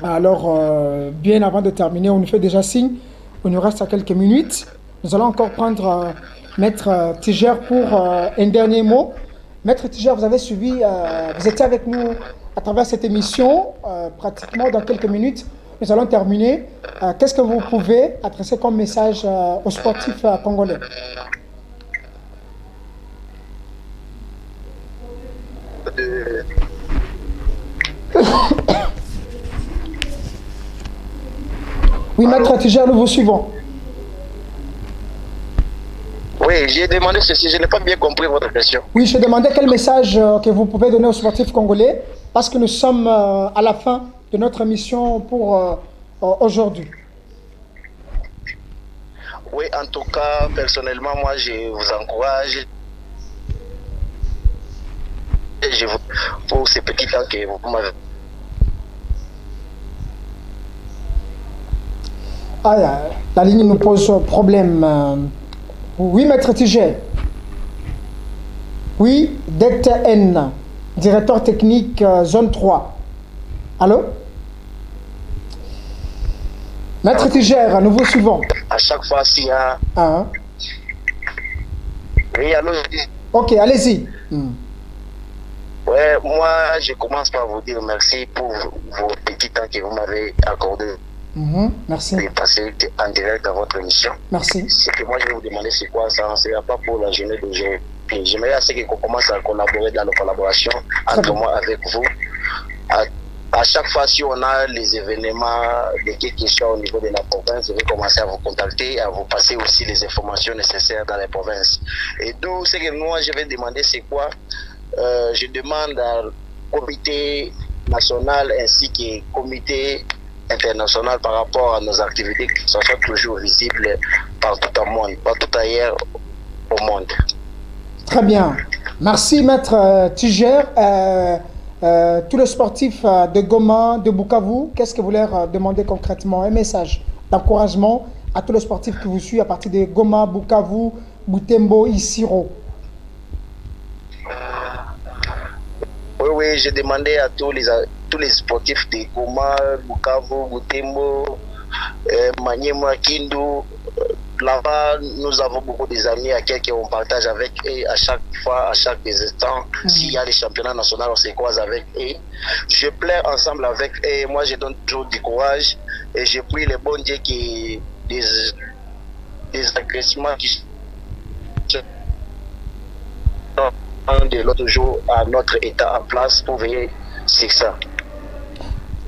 Alors, bien avant de terminer, on nous fait déjà signe. On nous reste à quelques minutes. Nous allons encore prendre Maître Tiger pour un dernier mot. Maître Tiger, vous avez suivi, vous étiez avec nous à travers cette émission. Pratiquement dans quelques minutes, nous allons terminer. Qu'est-ce que vous pouvez adresser comme message aux sportifs congolais? Oui, Maître Tiger, nous vous suivons. Oui, j'ai demandé ceci, je n'ai pas bien compris votre question. Oui, je demandais quel message que vous pouvez donner aux sportifs congolais, parce que nous sommes à la fin de notre émission pour aujourd'hui. Oui, en tout cas, personnellement, moi, je vous encourage. Je vous, pour ces petits temps que vous m'avez. Ah, la ligne nous pose problème. Oui, Maître Tiger. Oui, DTN, directeur technique zone 3. Allô? Maître Tiger, nous vous suivons. À chaque fois, s'il y a... Ah. Oui, allô? Ok, allez-y. Ouais, moi, je commence par vous dire merci pour vos petits temps que vous m'avez accordé. Merci. De passer en direct dans votre émission. Merci. Ce que moi, je vais vous demander, c'est quoi ça? Ce n'est pas pour la journée d'aujourd'hui. J'aimerais assez qu'on commence à collaborer dans nos collaborations entre moi avec vous. À chaque fois, si on a les événements, des questions au niveau de la province, je vais commencer à vous contacter, à vous passer aussi les informations nécessaires dans les provinces. Et d'où ce que moi, je vais demander, c'est quoi? Je demande au comité national ainsi qu'au comité international par rapport à nos activités qui sont toujours visibles partout au monde, partout ailleurs au monde. Très bien. Merci, Maître Tiger. Tous les sportifs de Goma, de Bukavu, qu'est-ce que vous leur demandez concrètement? Un message d'encouragement à tous les sportifs qui vous suivent à partir de Goma, Bukavu, Butembo, Isiro. Oui, j'ai demandé à tous les sportifs de Goma, Bukavu, Butembo, Maniema, Kindu. Là-bas, nous avons beaucoup d'amis à qui on partage avec eux à chaque fois, à chaque instant. S'il y a les championnats nationaux, on se croise avec eux. Je pleure ensemble avec eux. Moi, je donne toujours du courage. Et je prie le bon Dieu qui des agressements qui de l'autre jour à notre état en place pour veiller sur ça.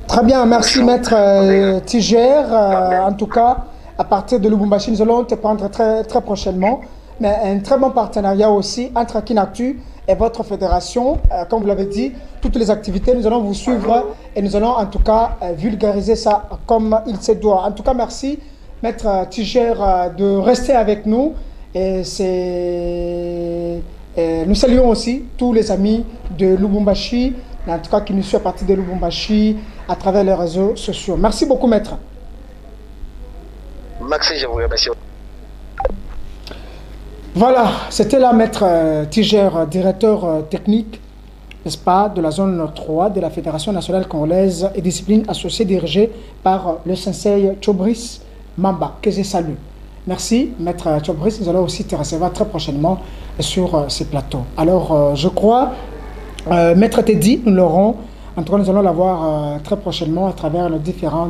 Très bien, merci Maître Tiger. En tout cas, à partir de Lubumbashi. Nous allons te prendre très, très prochainement. Mais un très bon partenariat aussi entre Kinactu et votre fédération. Comme vous l'avez dit, toutes les activités, nous allons vous suivre et nous allons en tout cas vulgariser ça comme il se doit. En tout cas, merci, Maître Tiger, de rester avec nous. Et nous saluons aussi tous les amis de Lubumbashi, en tout cas qui nous suivent à partir de Lubumbashi à travers les réseaux sociaux. Merci beaucoup, Maître. Merci, je vous remercie. Voilà, c'était là Maître Tiger, directeur technique, n'est-ce pas, de la zone 3 de la Fédération nationale congolaise et discipline associée dirigée par le sensei Chobris Mamba, que je salue. Merci Maître Chobris, nous allons aussi te recevoir très prochainement sur ces plateaux. Alors, je crois, Maître Teddy, nous l'aurons, en tout cas nous allons l'avoir très prochainement à travers les différents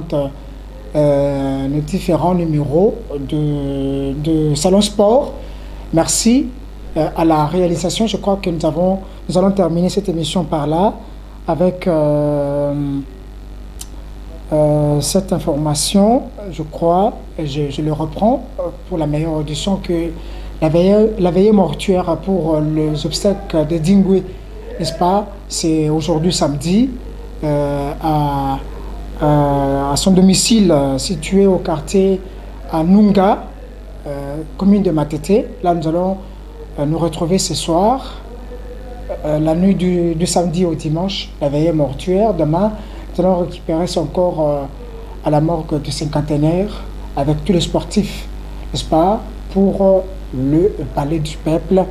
numéros de Salon Sport. Merci à la réalisation. Je crois que nous allons terminer cette émission par là avec cette information. Je crois, et je le reprends pour la meilleure audition, que la veillée mortuaire pour les obsèques de Dingwe, n'est-ce pas, c'est aujourd'hui samedi à son domicile situé au quartier à Nunga, commune de Matete. Là, nous allons nous retrouver ce soir, la nuit du samedi au dimanche, la veillée mortuaire. Demain, nous allons récupérer son corps à la morgue du cinquantenaire avec tous les sportifs, n'est-ce pas, pour le palais du peuple.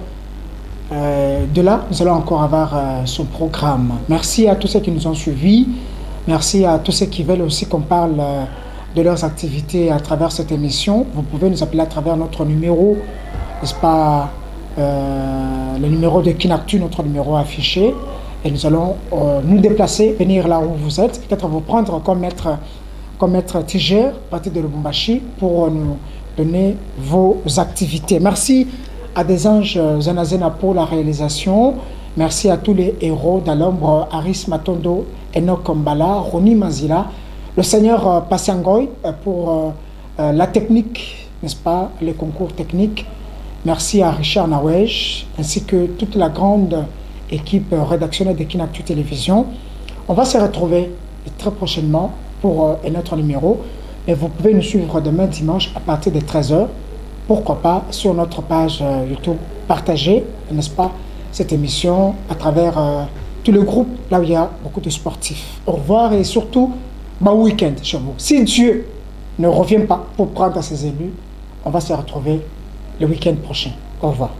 De là, nous allons encore avoir son programme. Merci à tous ceux qui nous ont suivis. Merci à tous ceux qui veulent aussi qu'on parle de leurs activités à travers cette émission. Vous pouvez nous appeler à travers notre numéro, n'est-ce pas, le numéro de Kinactu, notre numéro affiché, et nous allons nous déplacer, venir là où vous êtes, peut-être vous prendre comme maître Tiger, à partir de Lubumbashi, pour nous donner vos activités. Merci à des anges Zanazena pour la réalisation. Merci à tous les héros d'Alombre, Aris Matondo, Enoch Mbala, Roni Mazila, le Seigneur Passiangoy pour la technique, n'est-ce pas, les concours techniques. Merci à Richard Nawej, ainsi que toute la grande équipe rédactionnelle de Kinactu Télévision. On va se retrouver très prochainement pour un autre numéro. Et vous pouvez nous suivre demain dimanche à partir de 13 h. Pourquoi pas sur notre page YouTube. Partagez, n'est-ce pas, cette émission à travers tout le groupe, là où il y a beaucoup de sportifs. Au revoir et surtout, bon week-end chez vous. Si Dieu ne revient pas pour prendre ses élus, on va se retrouver le week-end prochain. Au revoir.